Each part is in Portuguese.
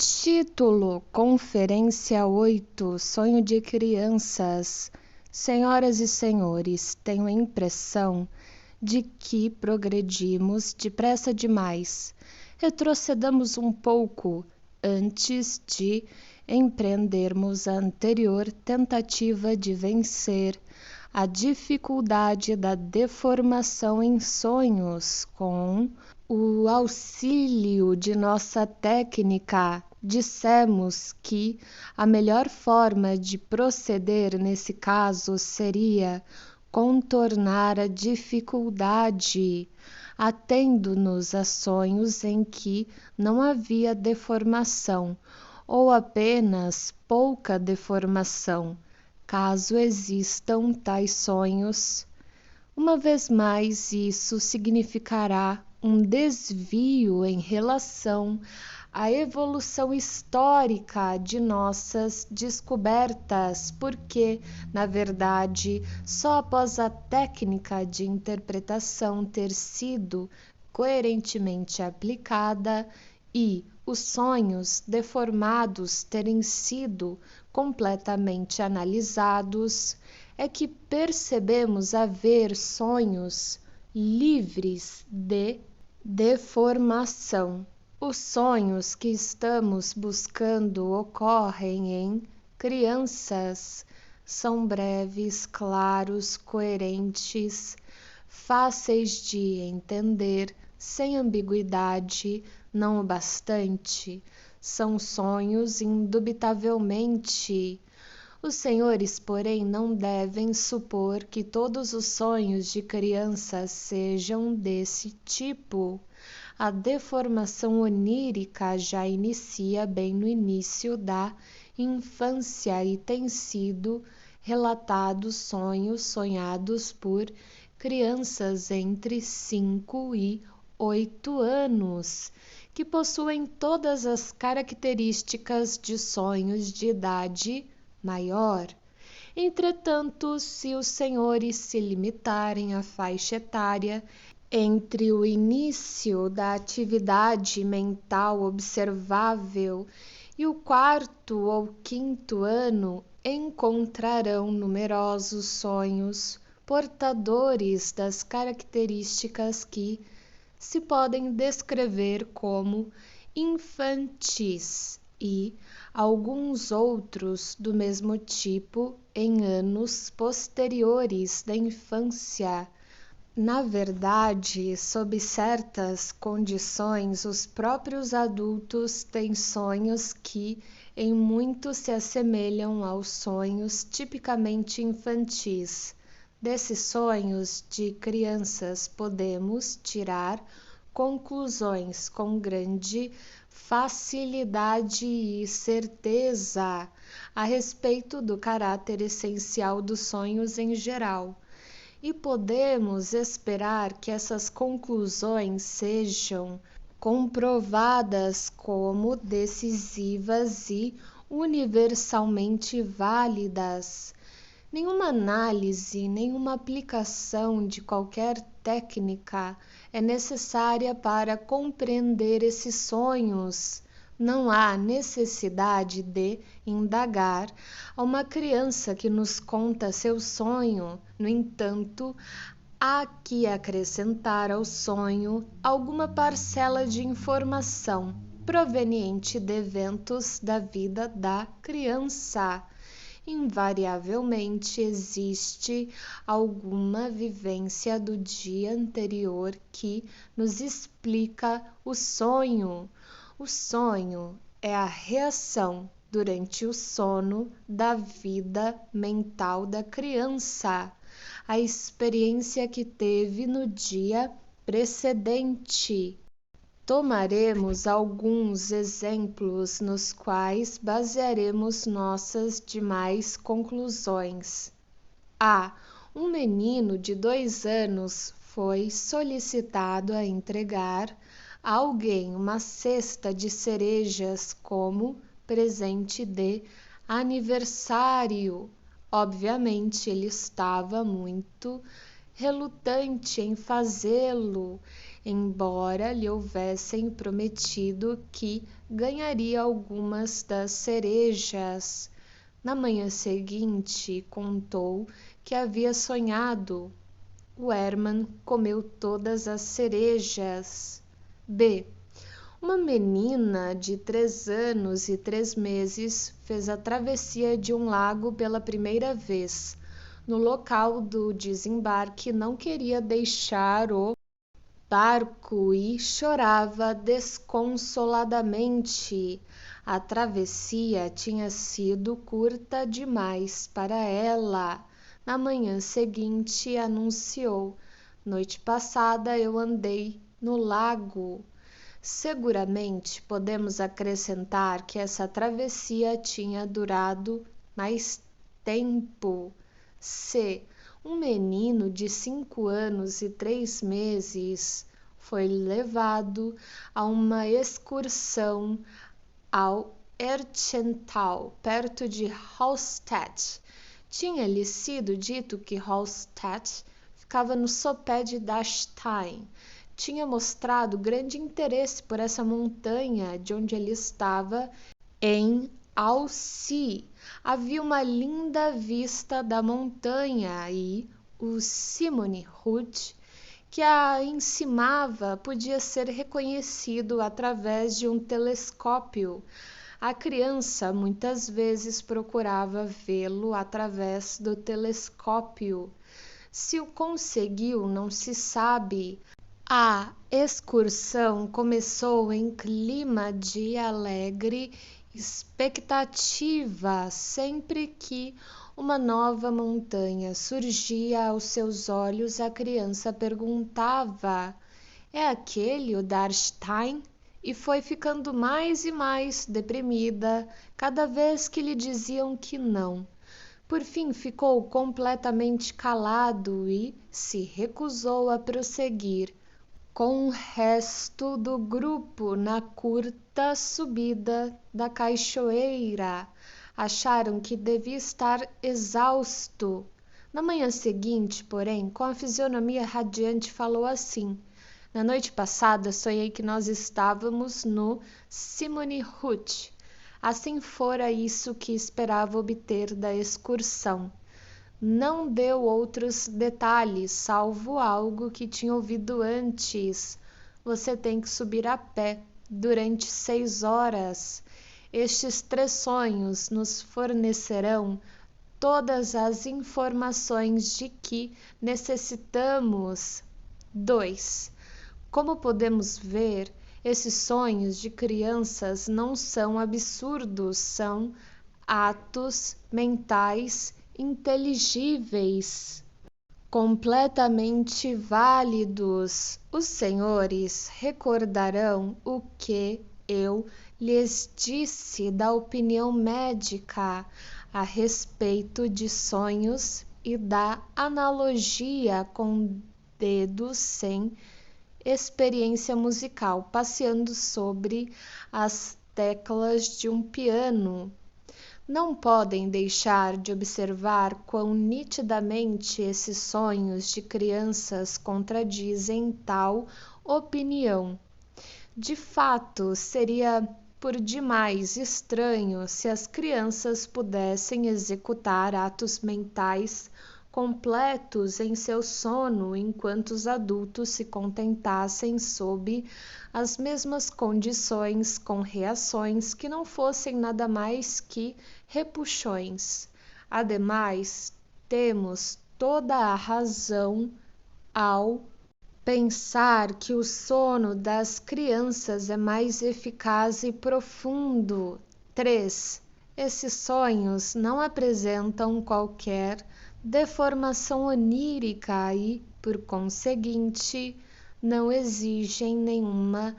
Título: Conferência 8, Sonho de Crianças. Senhoras e senhores, tenho a impressão de que progredimos depressa demais. Retrocedamos um pouco antes de empreendermos a anterior tentativa de vencer a dificuldade da deformação em sonhos com o auxílio de nossa técnica. Dissemos que a melhor forma de proceder nesse caso seria contornar a dificuldade, atendo-nos a sonhos em que não havia deformação, ou apenas pouca deformação, caso existam tais sonhos. Uma vez mais, isso significará um desvio em relação à evolução histórica de nossas descobertas, porque, na verdade, só após a técnica de interpretação ter sido coerentemente aplicada e os sonhos deformados terem sido completamente analisados, é que percebemos haver sonhos livres de deformação. Os sonhos que estamos buscando ocorrem em crianças. São breves, claros, coerentes, fáceis de entender, sem ambiguidade, não o bastante. São sonhos indubitavelmente. Os senhores, porém, não devem supor que todos os sonhos de crianças sejam desse tipo. A deformação onírica já inicia bem no início da infância e tem sido relatados sonhos sonhados por crianças entre 5 e 8 anos, que possuem todas as características de sonhos de idade maior. Entretanto, se os senhores se limitarem à faixa etária entre o início da atividade mental observável e o 4º ou 5º ano, encontrarão numerosos sonhos portadores das características que se podem descrever como infantis e alguns outros do mesmo tipo em anos posteriores da infância. Na verdade, sob certas condições, os próprios adultos têm sonhos que em muito se assemelham aos sonhos tipicamente infantis. Desses sonhos de crianças podemos tirar conclusões com grande facilidade e certeza a respeito do caráter essencial dos sonhos em geral, e podemos esperar que essas conclusões sejam comprovadas como decisivas e universalmente válidas. Nenhuma análise, nenhuma aplicação de qualquer técnica é necessária para compreender esses sonhos. Não há necessidade de indagar a uma criança que nos conta seu sonho. No entanto, há que acrescentar ao sonho alguma parcela de informação proveniente de eventos da vida da criança. Invariavelmente existe alguma vivência do dia anterior que nos explica o sonho. O sonho é a reação durante o sono da vida mental da criança, a experiência que teve no dia precedente. Tomaremos alguns exemplos nos quais basearemos nossas demais conclusões. Um menino de 2 anos foi solicitado a entregar a alguém uma cesta de cerejas como presente de aniversário. Obviamente, ele estava muito relutante em fazê-lo, embora lhe houvessem prometido que ganharia algumas das cerejas. Na manhã seguinte, contou que havia sonhado. O Hermann comeu todas as cerejas. B. Uma menina de 3 anos e 3 meses fez a travessia de um lago pela primeira vez. No local do desembarque, não queria deixar o barco e chorava desconsoladamente. A travessia tinha sido curta demais para ela. Na manhã seguinte, anunciou: Noite passada eu andei no lago. Seguramente podemos acrescentar que essa travessia tinha durado mais tempo. C. Um menino de 5 anos e 3 meses foi levado a uma excursão ao Erchental, perto de Hallstatt. Tinha-lhe sido dito que Hallstatt ficava no sopé de Dachstein. Tinha mostrado grande interesse por essa montanha de onde ele estava em Alsi. Havia uma linda vista da montanha e o Simone Ruth, que a encimava, podia ser reconhecido através de um telescópio. A criança muitas vezes procurava vê-lo através do telescópio. Se o conseguiu, não se sabe. A excursão começou em clima de alegre expectativa. Sempre que uma nova montanha surgia aos seus olhos, a criança perguntava: é aquele o Dachstein? E foi ficando mais e mais deprimida cada vez que lhe diziam que não. Por fim, ficou completamente calado e se recusou a prosseguir com o resto do grupo na curta subida da cachoeira. Acharam que devia estar exausto. Na manhã seguinte, porém, com a fisionomia radiante, falou assim: Na noite passada sonhei que nós estávamos no Simone Ruth. Assim fora isso que esperava obter da excursão. Não deu outros detalhes, salvo algo que tinha ouvido antes. Você tem que subir a pé durante 6 horas. Estes 3 sonhos nos fornecerão todas as informações de que necessitamos. 2. Como podemos ver, esses sonhos de crianças não são absurdos, são atos mentais inteligíveis, completamente válidos. Os senhores recordarão o que eu lhes disse da opinião médica a respeito de sonhos e da analogia com dedos sem experiência musical, passeando sobre as teclas de um piano. Não podem deixar de observar quão nitidamente esses sonhos de crianças contradizem tal opinião. De fato, seria por demais estranho se as crianças pudessem executar atos mentais completos em seu sono, enquanto os adultos se contentassem sob as mesmas condições com reações que não fossem nada mais que repuxões. Ademais, temos toda a razão ao pensar que o sono das crianças é mais eficaz e profundo. 3. Esses sonhos não apresentam qualquer deformação onírica e, por conseguinte, não exigem nenhuma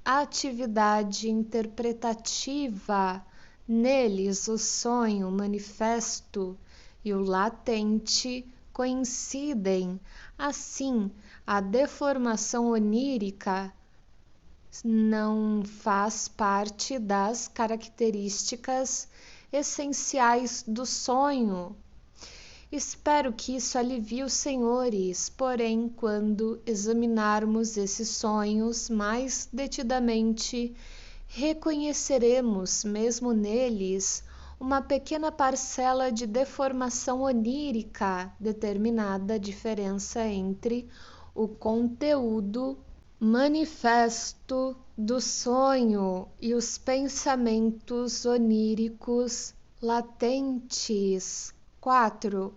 atividade interpretativa. Neles, o sonho manifesto e o latente coincidem. Assim, a deformação onírica não faz parte das características essenciais do sonho. Espero que isso alivie os senhores, porém, quando examinarmos esses sonhos mais detidamente, reconheceremos mesmo neles uma pequena parcela de deformação onírica, determinada diferença entre o conteúdo manifesto do sonho e os pensamentos oníricos latentes. 4.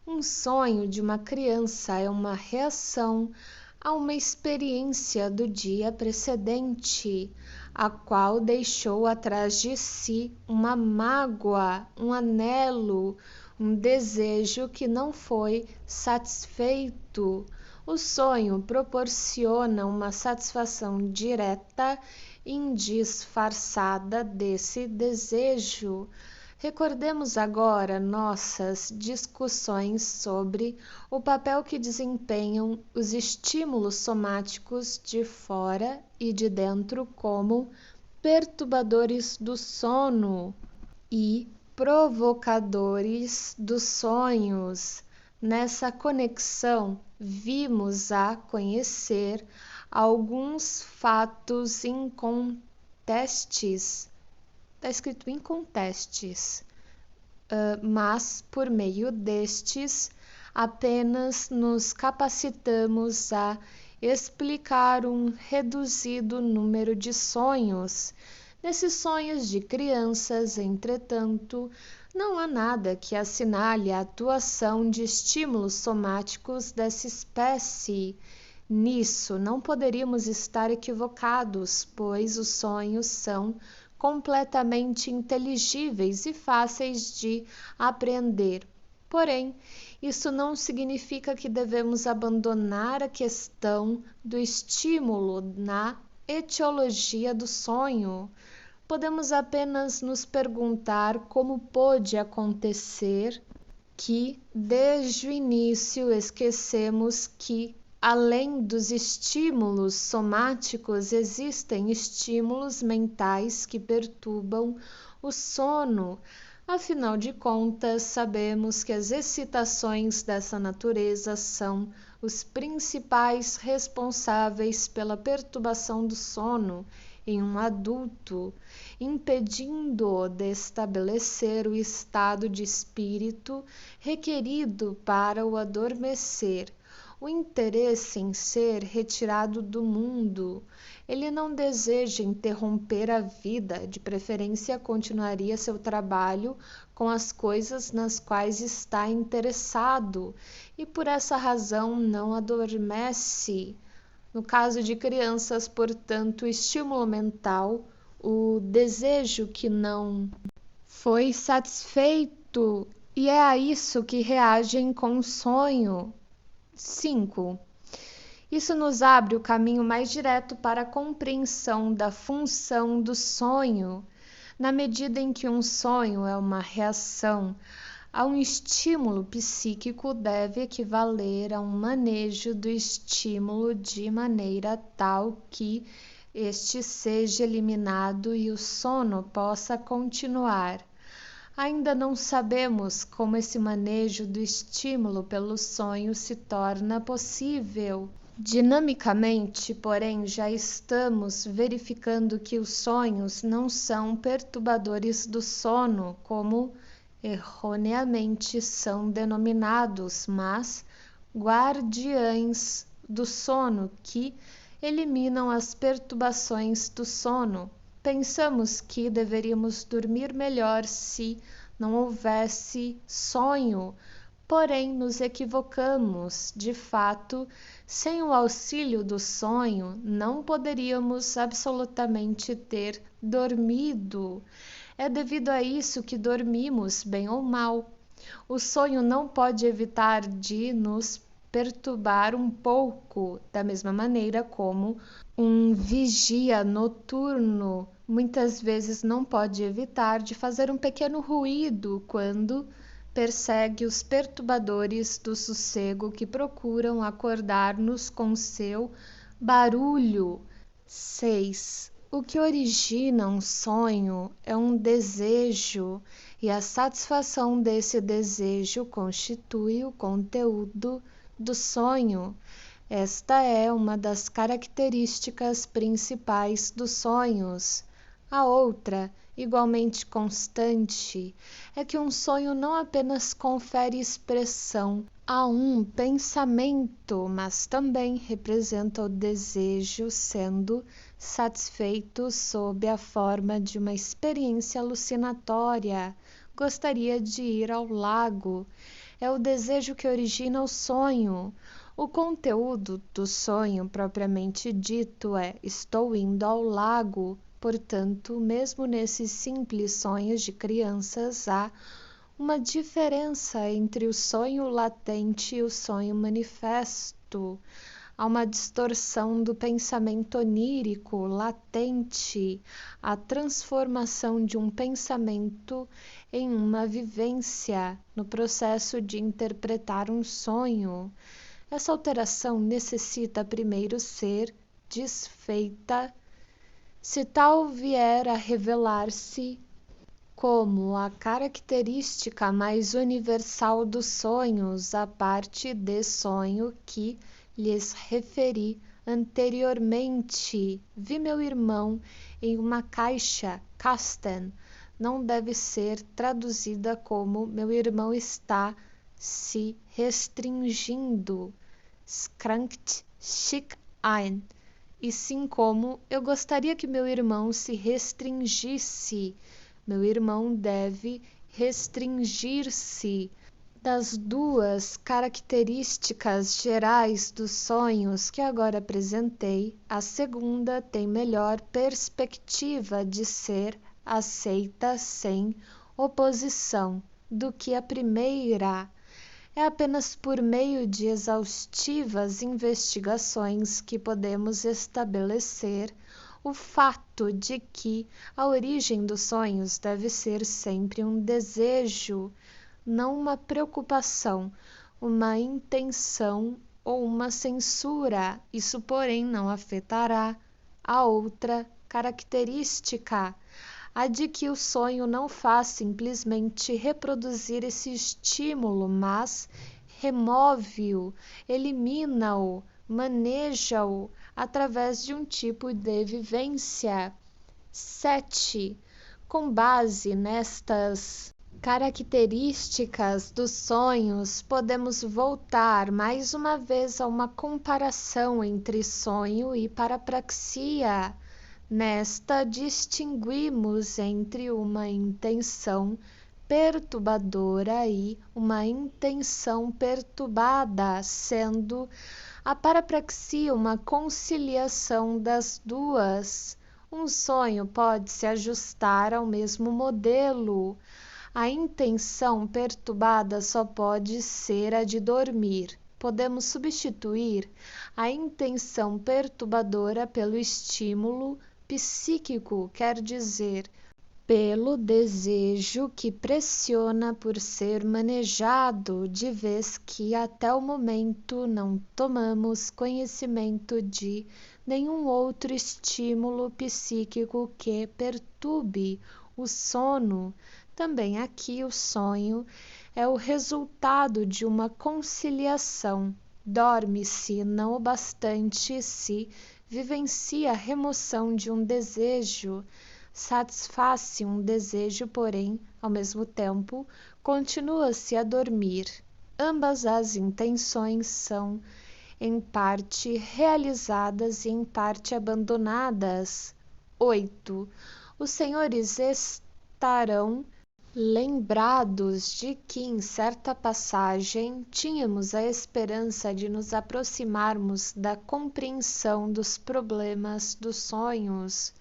Um sonho de uma criança é uma reação a uma experiência do dia precedente, a qual deixou atrás de si uma mágoa, um anelo, um desejo que não foi satisfeito. O sonho proporciona uma satisfação direta e indisfarçada desse desejo. Recordemos agora nossas discussões sobre o papel que desempenham os estímulos somáticos de fora e de dentro como perturbadores do sono e provocadores dos sonhos. Nessa conexão, vimos a conhecer alguns fatos incontestes. Está escrito incontestes, mas por meio destes apenas nos capacitamos a explicar um reduzido número de sonhos. Nesses sonhos de crianças, entretanto, não há nada que assinale a atuação de estímulos somáticos dessa espécie. Nisso não poderíamos estar equivocados, pois os sonhos são completamente inteligíveis e fáceis de apreender. Porém, isso não significa que devemos abandonar a questão do estímulo na etiologia do sonho. Podemos apenas nos perguntar como pôde acontecer que, desde o início, esquecemos que além dos estímulos somáticos, existem estímulos mentais que perturbam o sono. Afinal de contas, sabemos que as excitações dessa natureza são os principais responsáveis pela perturbação do sono em um adulto, impedindo-o de estabelecer o estado de espírito requerido para o adormecer. O interesse em ser retirado do mundo. Ele não deseja interromper a vida, de preferência continuaria seu trabalho com as coisas nas quais está interessado, e por essa razão não adormece. No caso de crianças, portanto, o estímulo mental, o desejo que não foi satisfeito, e é a isso que reagem com o sonho. 5. Isso nos abre o caminho mais direto para a compreensão da função do sonho, na medida em que um sonho é uma reação a um estímulo psíquico, deve equivaler a um manejo do estímulo de maneira tal que este seja eliminado e o sono possa continuar. Ainda não sabemos como esse manejo do estímulo pelo sonho se torna possível. Dinamicamente, porém, já estamos verificando que os sonhos não são perturbadores do sono, como erroneamente são denominados, mas guardiães do sono que eliminam as perturbações do sono. Pensamos que deveríamos dormir melhor se não houvesse sonho, porém nos equivocamos. De fato, sem o auxílio do sonho, não poderíamos absolutamente ter dormido. É devido a isso que dormimos, bem ou mal. O sonho não pode evitar de nos perturbar um pouco, da mesma maneira como um vigia noturno muitas vezes não pode evitar de fazer um pequeno ruído quando persegue os perturbadores do sossego que procuram acordar-nos com seu barulho. 6. O que origina um sonho é um desejo, e a satisfação desse desejo constitui o conteúdo do sonho. Esta é uma das características principais dos sonhos. A outra, igualmente constante, é que um sonho não apenas confere expressão a um pensamento, mas também representa o desejo sendo satisfeito sob a forma de uma experiência alucinatória. Gostaria de ir ao lago. É o desejo que origina o sonho. O conteúdo do sonho propriamente dito é: estou indo ao lago. Portanto, mesmo nesses simples sonhos de crianças, há uma diferença entre o sonho latente e o sonho manifesto. Há uma distorção do pensamento onírico latente, a transformação de um pensamento em uma vivência no processo de interpretar um sonho. Essa alteração necessita primeiro ser desfeita. Se tal vier a revelar-se como a característica mais universal dos sonhos, a parte de sonho que lhes referi anteriormente. Vi meu irmão em uma caixa Kasten. Não deve ser traduzida como meu irmão está se restringindo, skrankt sich ein, e sim como eu gostaria que meu irmão se restringisse. Meu irmão deve restringir-se. Das duas características gerais dos sonhos que agora apresentei, a segunda tem melhor perspectiva de ser aceita sem oposição do que a primeira. É apenas por meio de exaustivas investigações que podemos estabelecer o fato de que a origem dos sonhos deve ser sempre um desejo, não uma preocupação, uma intenção ou uma censura. Isso, porém, não afetará a outra característica, a de que o sonho não faz simplesmente reproduzir esse estímulo, mas remove-o, elimina-o, maneja-o através de um tipo de vivência. 7. Com base nestas características dos sonhos, podemos voltar mais uma vez a uma comparação entre sonho e parapraxia. Nesta, distinguimos entre uma intenção perturbadora e uma intenção perturbada, sendo a parapraxia uma conciliação das duas. Um sonho pode se ajustar ao mesmo modelo. A intenção perturbada só pode ser a de dormir. Podemos substituir a intenção perturbadora pelo estímulo psíquico, quer dizer, pelo desejo que pressiona por ser manejado, de vez que até o momento não tomamos conhecimento de nenhum outro estímulo psíquico que perturbe o sono. Também aqui o sonho é o resultado de uma conciliação. Dorme-se não o bastante se vivencia a remoção de um desejo, satisfaz-se um desejo, porém, ao mesmo tempo, continua-se a dormir. Ambas as intenções são, em parte, realizadas e em parte abandonadas. 8. Os senhores estarão lembrados de que em certa passagem tínhamos a esperança de nos aproximarmos da compreensão dos problemas dos sonhos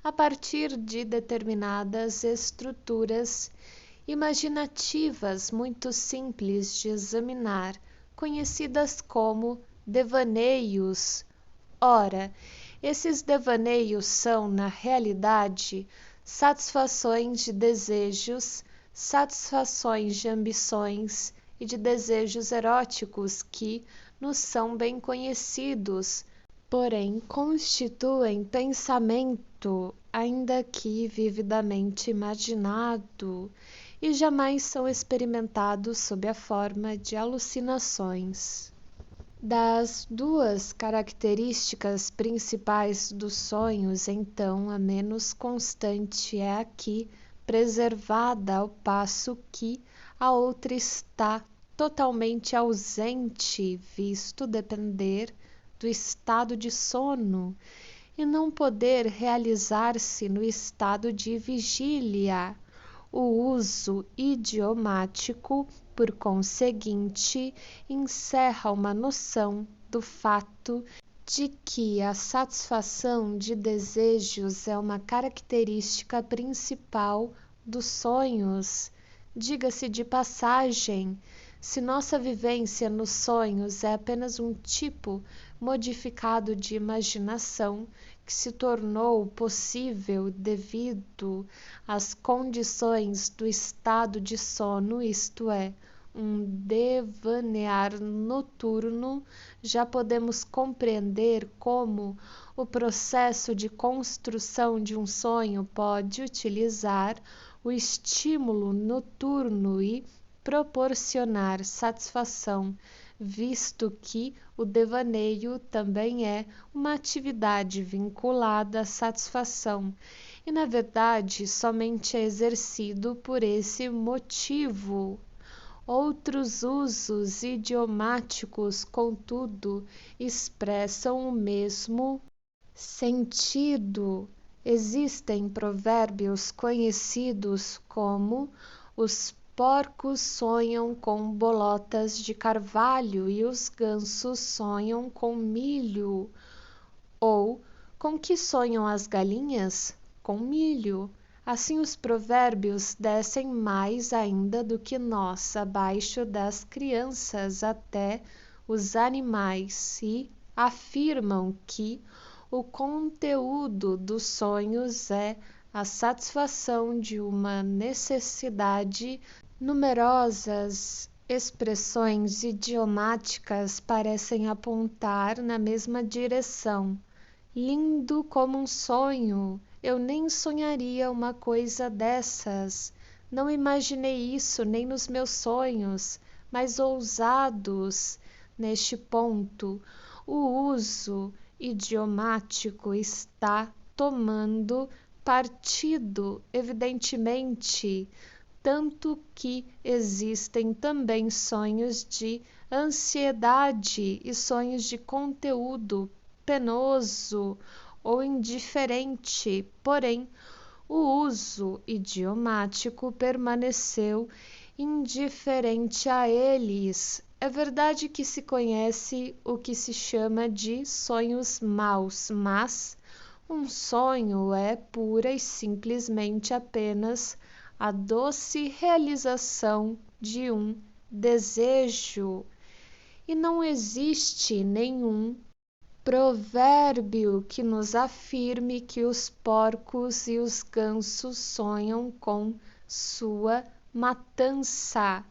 a partir de determinadas estruturas imaginativas muito simples de examinar, conhecidas como devaneios. Ora, esses devaneios são, na realidade, satisfações de desejos, satisfações de ambições e de desejos eróticos que nos são bem conhecidos, porém constituem pensamento, ainda que vividamente imaginado, e jamais são experimentados sob a forma de alucinações. Das duas características principais dos sonhos, então, a menos constante é aqui preservada, ao passo que a outra está totalmente ausente, visto depender do estado de sono e não poder realizar-se no estado de vigília. O uso idiomático, por conseguinte, encerra uma noção do fato de que a satisfação de desejos é uma característica principal dos sonhos. Diga-se de passagem, se nossa vivência nos sonhos é apenas um tipo modificado de imaginação que se tornou possível devido às condições do estado de sono, isto é, um devanear noturno, já podemos compreender como o processo de construção de um sonho pode utilizar o estímulo noturno e proporcionar satisfação, visto que o devaneio também é uma atividade vinculada à satisfação e, na verdade, somente é exercido por esse motivo. Outros usos idiomáticos, contudo, expressam o mesmo sentido. Existem provérbios conhecidos como os porcos sonham com bolotas de carvalho e os gansos sonham com milho, ou com que sonham as galinhas? Com milho. Assim os provérbios descem mais ainda do que nós, abaixo das crianças até os animais, e afirmam que o conteúdo dos sonhos é a satisfação de uma necessidade. Numerosas expressões idiomáticas parecem apontar na mesma direção. Lindo como um sonho! Eu nem sonharia uma coisa dessas. Não imaginei isso nem nos meus sonhos, mas ousados. Neste ponto, o uso idiomático está tomando partido, evidentemente, tanto que existem também sonhos de ansiedade e sonhos de conteúdo penoso ou indiferente, porém o uso idiomático permaneceu indiferente a eles. É verdade que se conhece o que se chama de sonhos maus, mas um sonho é pura e simplesmente apenas a doce realização de um desejo, e não existe nenhum provérbio que nos afirme que os porcos e os gansos sonham com sua matança.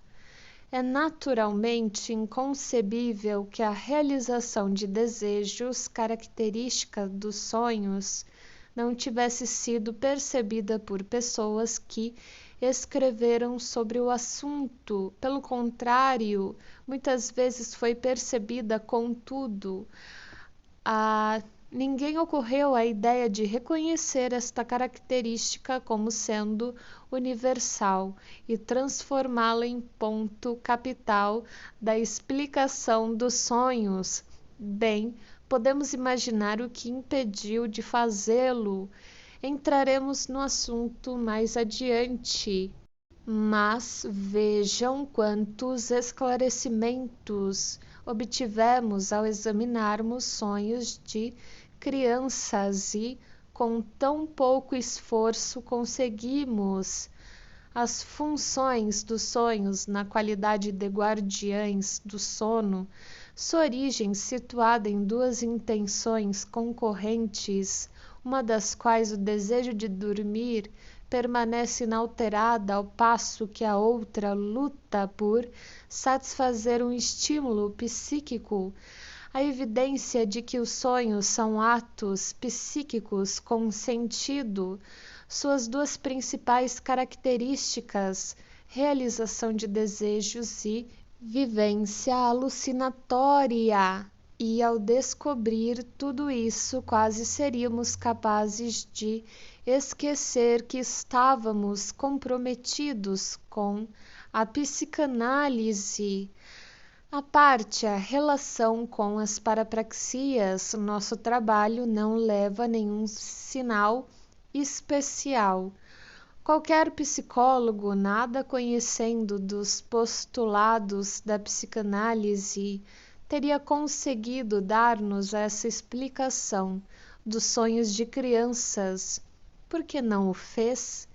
É naturalmente inconcebível que a realização de desejos, característica dos sonhos, não tivesse sido percebida por pessoas que escreveram sobre o assunto. Pelo contrário, muitas vezes foi percebida, contudo, a ninguém ocorreu a ideia de reconhecer esta característica como sendo universal e transformá-la em ponto capital da explicação dos sonhos. Bem, podemos imaginar o que impediu de fazê-lo. Entraremos no assunto mais adiante, mas vejam quantos esclarecimentos obtivemos ao examinarmos sonhos de crianças e, com tão pouco esforço, conseguimos. As funções dos sonhos na qualidade de guardiães do sono, sua origem situada em duas intenções concorrentes, uma das quais o desejo de dormir permanece inalterada ao passo que a outra luta por satisfazer um estímulo psíquico. A evidência de que os sonhos são atos psíquicos com sentido, suas duas principais características, realização de desejos e vivência alucinatória. E ao descobrir tudo isso, quase seríamos capazes de esquecer que estávamos comprometidos com a psicanálise. À parte a relação com as parapraxias, nosso trabalho não leva nenhum sinal especial. Qualquer psicólogo, nada conhecendo dos postulados da psicanálise, teria conseguido dar-nos essa explicação dos sonhos de crianças. Por que não o fez?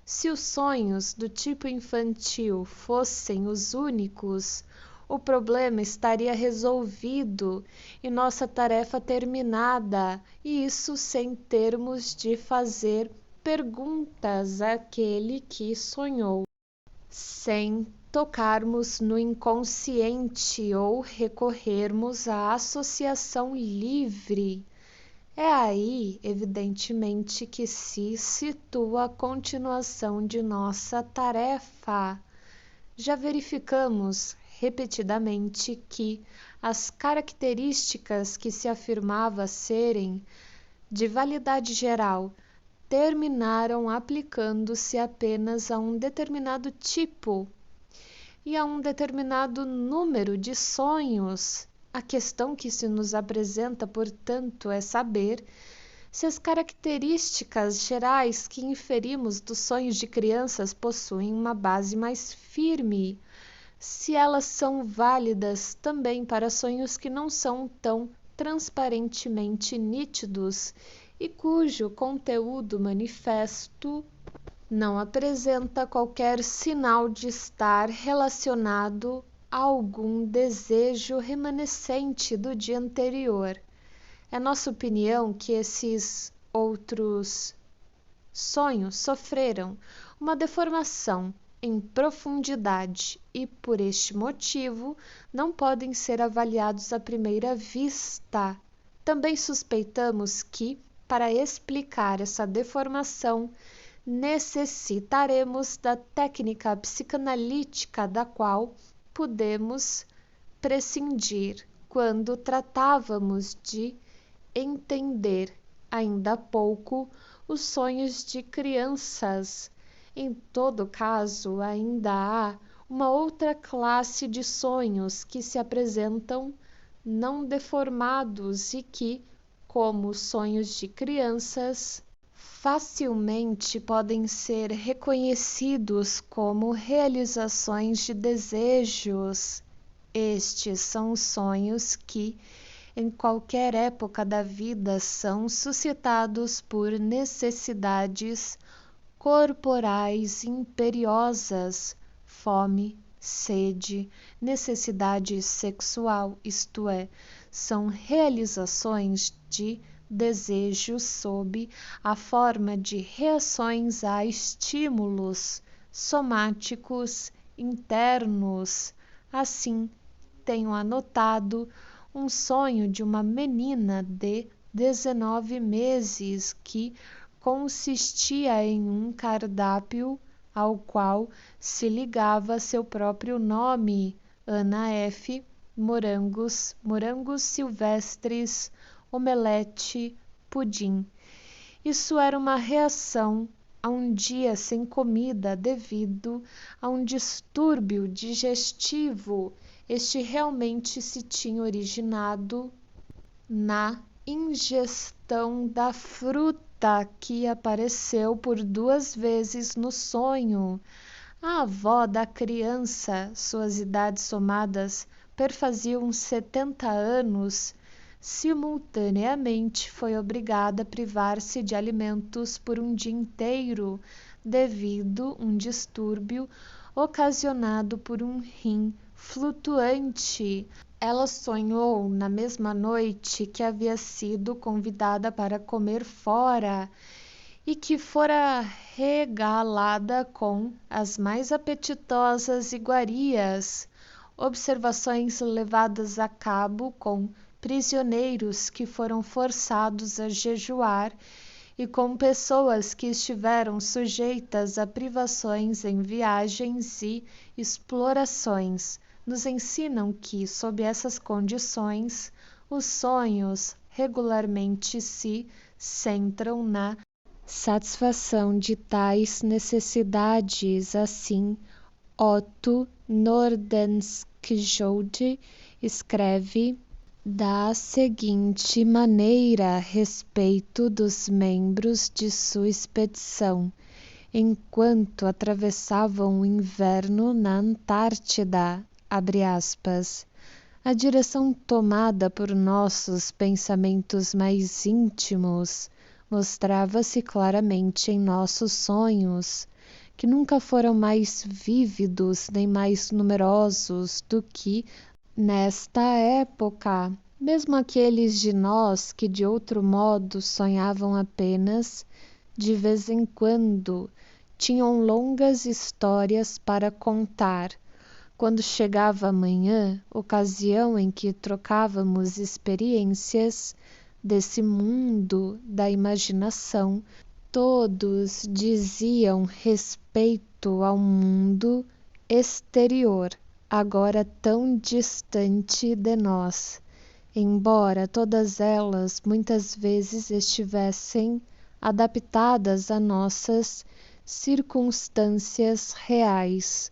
Se os sonhos do tipo infantil fossem os únicos, o problema estaria resolvido e nossa tarefa terminada, e isso sem termos de fazer perguntas àquele que sonhou, sem tocarmos no inconsciente ou recorrermos à associação livre. É aí, evidentemente, que se situa a continuação de nossa tarefa. Já verificamos repetidamente que as características que se afirmava serem de validade geral terminaram aplicando-se apenas a um determinado tipo e a um determinado número de sonhos. A questão que se nos apresenta, portanto, é saber se as características gerais que inferimos dos sonhos de crianças possuem uma base mais firme, se elas são válidas também para sonhos que não são tão transparentemente nítidos e cujo conteúdo manifesto não apresenta qualquer sinal de estar relacionado a algum desejo remanescente do dia anterior. É nossa opinião que esses outros sonhos sofreram uma deformação em profundidade e, por este motivo, não podem ser avaliados à primeira vista. Também suspeitamos que, para explicar essa deformação, necessitaremos da técnica psicanalítica da qual pudemos prescindir quando tratávamos de entender ainda há pouco os sonhos de crianças. Em todo caso, ainda há uma outra classe de sonhos que se apresentam não deformados e que, como sonhos de crianças, facilmente podem ser reconhecidos como realizações de desejos. Estes são sonhos que, em qualquer época da vida, são suscitados por necessidades corporais imperiosas, fome, sede, necessidade sexual, isto é, são realizações de desejos sob a forma de reações a estímulos somáticos internos. Assim, tenho anotado um sonho de uma menina de 19 meses que consistia em um cardápio ao qual se ligava seu próprio nome, Ana F., morangos silvestres, omelete, pudim. Isso era uma reação a um dia sem comida devido a um distúrbio digestivo. Este realmente se tinha originado na ingestão da fruta que apareceu por 2 vezes no sonho. A avó da criança, suas idades somadas perfaziam 70 anos, simultaneamente foi obrigada a privar-se de alimentos por um dia inteiro devido a um distúrbio ocasionado por um rim flutuante. Ela sonhou na mesma noite que havia sido convidada para comer fora e que fora regalada com as mais apetitosas iguarias, observações levadas a cabo com prisioneiros que foram forçados a jejuar e com pessoas que estiveram sujeitas a privações em viagens e explorações. nos ensinam que, sob essas condições, os sonhos regularmente se centram na satisfação de tais necessidades. Assim, Otto Nordenskjöld escreve da seguinte maneira a respeito dos membros de sua expedição, enquanto atravessavam o inverno na Antártida, abre aspas, a direção tomada por nossos pensamentos mais íntimos mostrava-se claramente em nossos sonhos, que nunca foram mais vívidos nem mais numerosos do que nesta época. Mesmo aqueles de nós que de outro modo sonhavam apenas, de vez em quando, tinham longas histórias para contar. Quando chegava a manhã, ocasião em que trocávamos experiências desse mundo da imaginação, todos diziam respeito ao mundo exterior, agora tão distante de nós, embora todas elas muitas vezes estivessem adaptadas a nossas circunstâncias reais.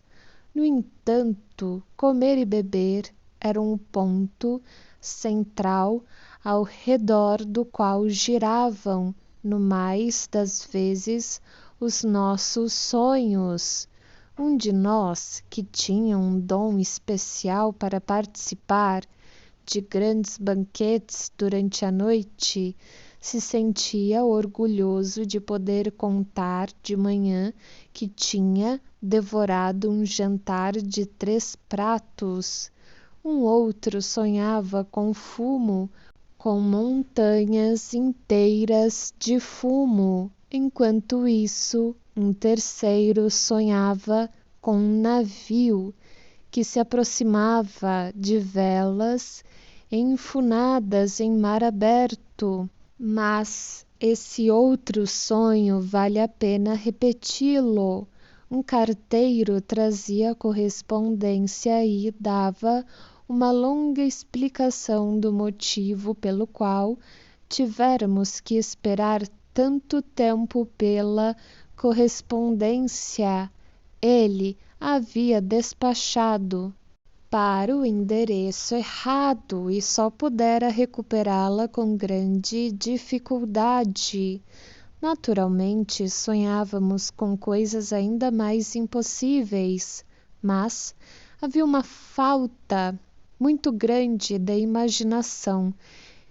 No entanto, comer e beber eram um ponto central ao redor do qual giravam, no mais das vezes, os nossos sonhos. Um de nós, que tinha um dom especial para participar de grandes banquetes durante a noite, se sentia orgulhoso de poder contar de manhã que tinha devorado um jantar de 3 pratos. Um outro sonhava com fumo, com montanhas inteiras de fumo. Enquanto isso, um terceiro sonhava com um navio que se aproximava de velas enfunadas em mar aberto. Mas esse outro sonho vale a pena repeti-lo. Um carteiro trazia correspondência e dava uma longa explicação do motivo pelo qual tivéramos que esperar tanto tempo pela correspondência. Ele havia despachado para o endereço errado e só pudera recuperá-la com grande dificuldade. Naturalmente, sonhávamos com coisas ainda mais impossíveis, mas havia uma falta muito grande de imaginação,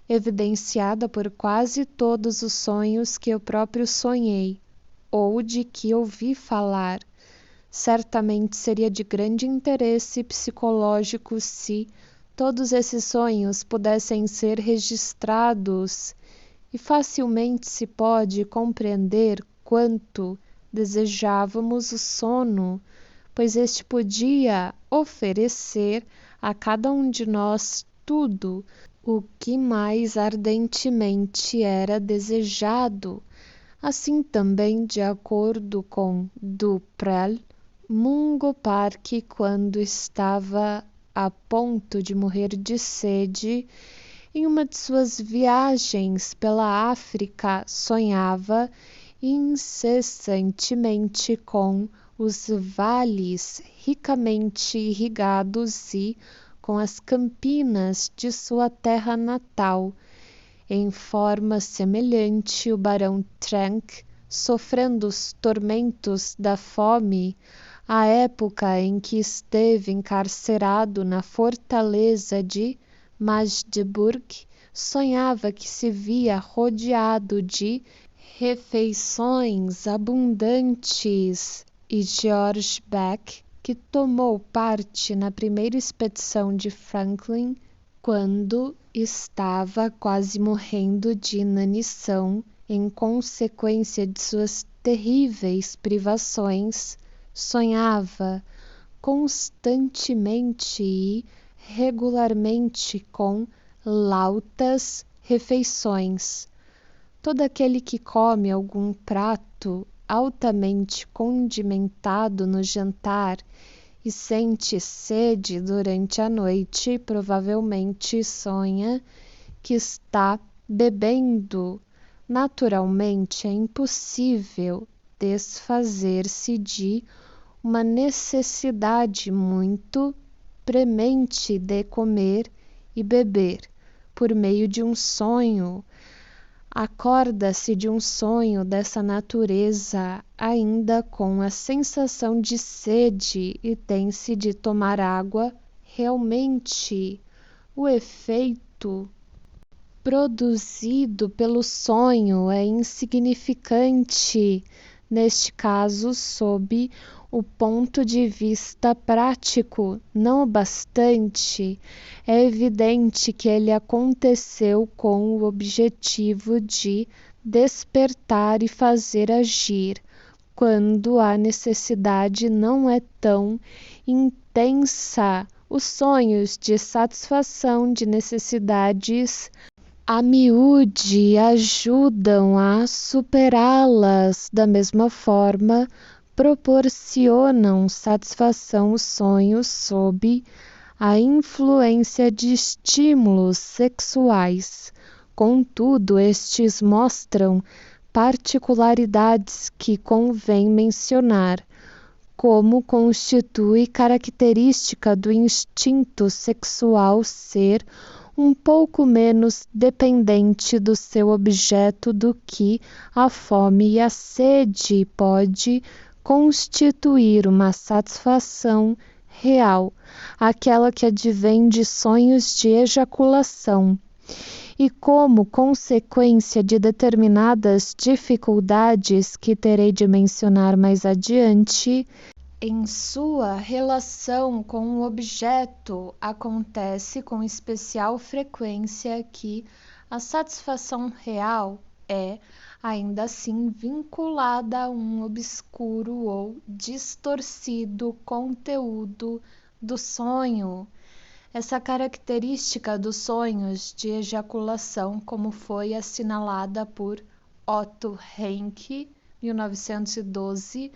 evidenciada por quase todos os sonhos que eu próprio sonhei, ou de que ouvi falar. Certamente seria de grande interesse psicológico se todos esses sonhos pudessem ser registrados, e facilmente se pode compreender quanto desejávamos o sono, pois este podia oferecer a cada um de nós tudo o que mais ardentemente era desejado. Assim também, de acordo com Duprel, Mungo Park, quando estava a ponto de morrer de sede, em uma de suas viagens pela África, sonhava incessantemente com os vales ricamente irrigados e com as campinas de sua terra natal. Em forma semelhante, o barão Trenck, sofrendo os tormentos da fome, à época em que esteve encarcerado na fortaleza de Magdeburg, sonhava que se via rodeado de refeições abundantes, e George Beck, que tomou parte na primeira expedição de Franklin, quando estava quase morrendo de inanição em consequência de suas terríveis privações, sonhava constantemente e regularmente com lautas refeições. Todo aquele que come algum prato altamente condimentado no jantar e sente sede durante a noite, provavelmente sonha que está bebendo. Naturalmente, é impossível desfazer-se de uma necessidade muito premente de comer e beber por meio de um sonho. Acorda-se de um sonho dessa natureza, ainda com a sensação de sede, e tem-se de tomar água. Realmente, o efeito produzido pelo sonho é insignificante, neste caso, sob o ponto de vista prático. Não obstante, é evidente que ele aconteceu com o objetivo de despertar e fazer agir, quando a necessidade não é tão intensa. Os sonhos de satisfação de necessidades a miúde ajudam a superá-las. Da mesma forma, proporcionam satisfação os sonhos sob a influência de estímulos sexuais. Contudo, estes mostram particularidades que convém mencionar, como constitui característica do instinto sexual ser um pouco menos dependente do seu objeto do que a fome e a sede pode constituir uma satisfação real, aquela que advém de sonhos de ejaculação. E como consequência de determinadas dificuldades que terei de mencionar mais adiante, em sua relação com o objeto, acontece com especial frequência que a satisfação real é, ainda assim, vinculada a um obscuro ou distorcido conteúdo do sonho. Essa característica dos sonhos de ejaculação, como foi assinalada por Otto Rank, 1912,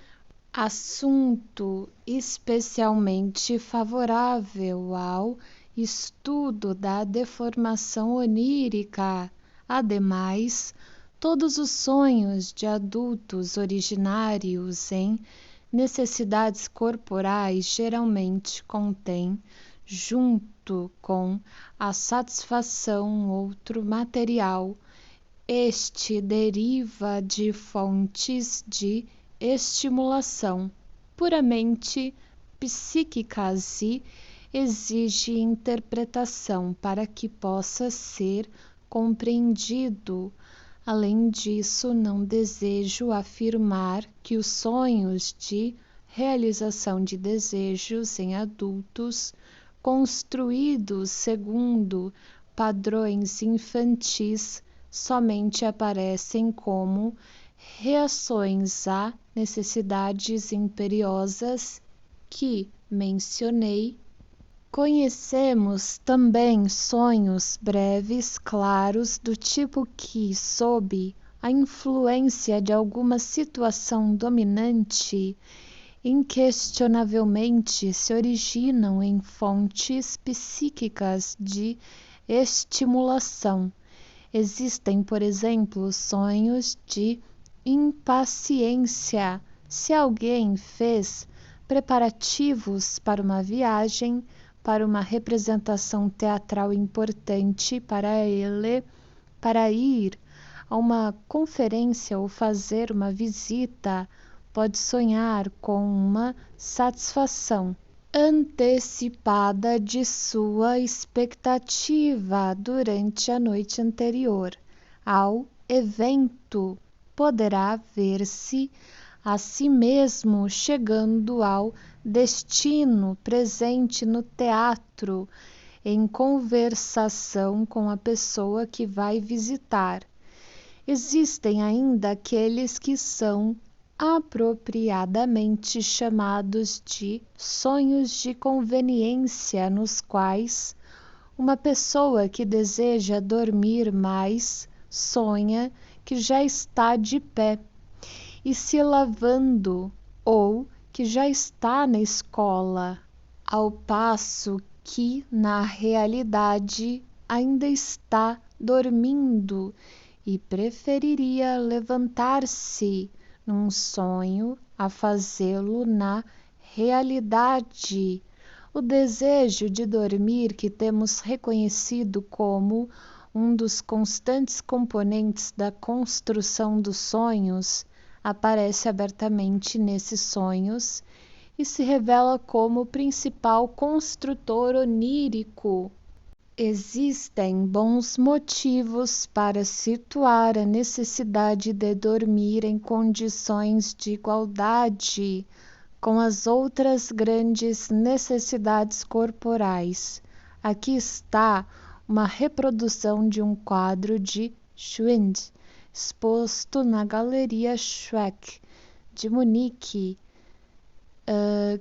assunto especialmente favorável ao estudo da deformação onírica. Ademais, todos os sonhos de adultos originários em necessidades corporais geralmente contêm, junto com a satisfação, outro material. Este deriva de fontes de estimulação puramente psíquicas e exige interpretação para que possa ser compreendido. Além disso, não desejo afirmar que os sonhos de realização de desejos em adultos construídos segundo padrões infantis somente aparecem como reações a necessidades imperiosas que mencionei. Conhecemos também sonhos breves, claros, do tipo que, sob a influência de alguma situação dominante, inquestionavelmente se originam em fontes psíquicas de estimulação. Existem, por exemplo, sonhos de impaciência. Se alguém fez preparativos para uma viagem, para uma representação teatral importante, para ir a uma conferência ou fazer uma visita, pode sonhar com uma satisfação antecipada de sua expectativa durante a noite anterior ao evento. Poderá ver-se a si mesmo chegando ao destino, presente no teatro, em conversação com a pessoa que vai visitar. Existem ainda aqueles que são apropriadamente chamados de sonhos de conveniência, nos quais uma pessoa que deseja dormir mais sonha que já está de pé e se lavando, ou que já está na escola, ao passo que, na realidade, ainda está dormindo e preferiria levantar-se num sonho a fazê-lo na realidade. O desejo de dormir, que temos reconhecido como um dos constantes componentes da construção dos sonhos, aparece abertamente nesses sonhos e se revela como o principal construtor onírico. Existem bons motivos para situar a necessidade de dormir em condições de igualdade com as outras grandes necessidades corporais. Aqui está uma reprodução de um quadro de Schwind, exposto na Galeria Schweck, de Munique,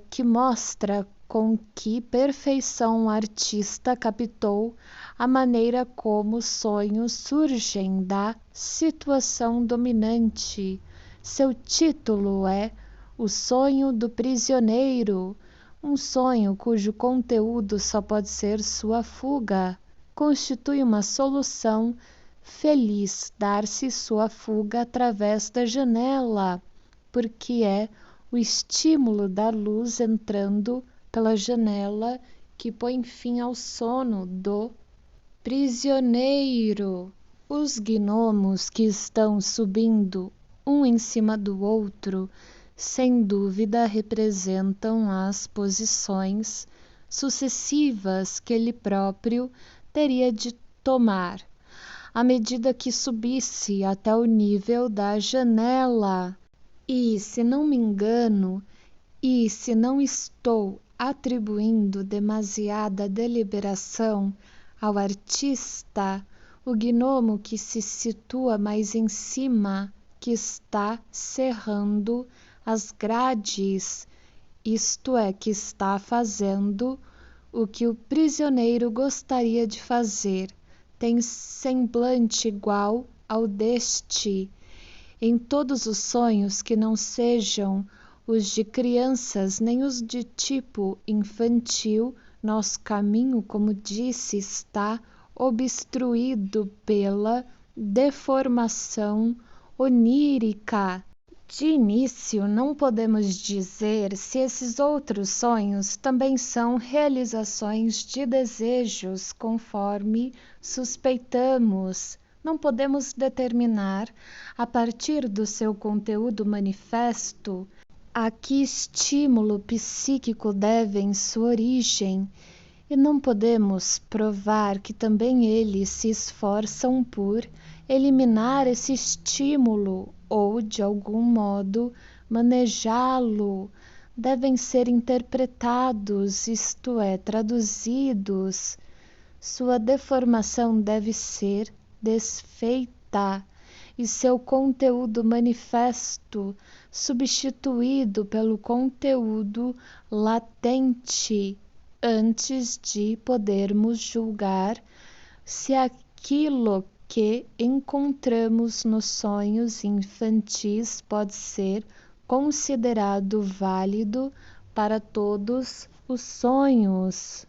que mostra com que perfeição o artista captou a maneira como os sonhos surgem da situação dominante. Seu título é O Sonho do Prisioneiro, um sonho cujo conteúdo só pode ser sua fuga. Constitui uma solução feliz dar-se sua fuga através da janela, porque é o estímulo da luz entrando pela janela que põe fim ao sono do prisioneiro. Os gnomos que estão subindo um em cima do outro, sem dúvida representam as posições sucessivas que ele próprio teria de tomar, à medida que subisse até o nível da janela. E, se não me engano, e se não estou atribuindo demasiada deliberação ao artista, o gnomo que se situa mais em cima, que está cerrando as grades, isto é, que está fazendo o que o prisioneiro gostaria de fazer, tem semblante igual ao deste. Em todos os sonhos que não sejam os de crianças nem os de tipo infantil, nosso caminho, como disse, está obstruído pela deformação onírica. De início, não podemos dizer se esses outros sonhos também são realizações de desejos, conforme suspeitamos. Não podemos determinar, a partir do seu conteúdo manifesto, a que estímulo psíquico devem sua origem, e não podemos provar que também eles se esforçam por eliminar esse estímulo ou, de algum modo, manejá-lo. Devem ser interpretados, isto é, traduzidos. Sua deformação deve ser desfeita e seu conteúdo manifesto substituído pelo conteúdo latente, antes de podermos julgar se aquilo que encontramos nos sonhos infantis pode ser considerado válido para todos os sonhos.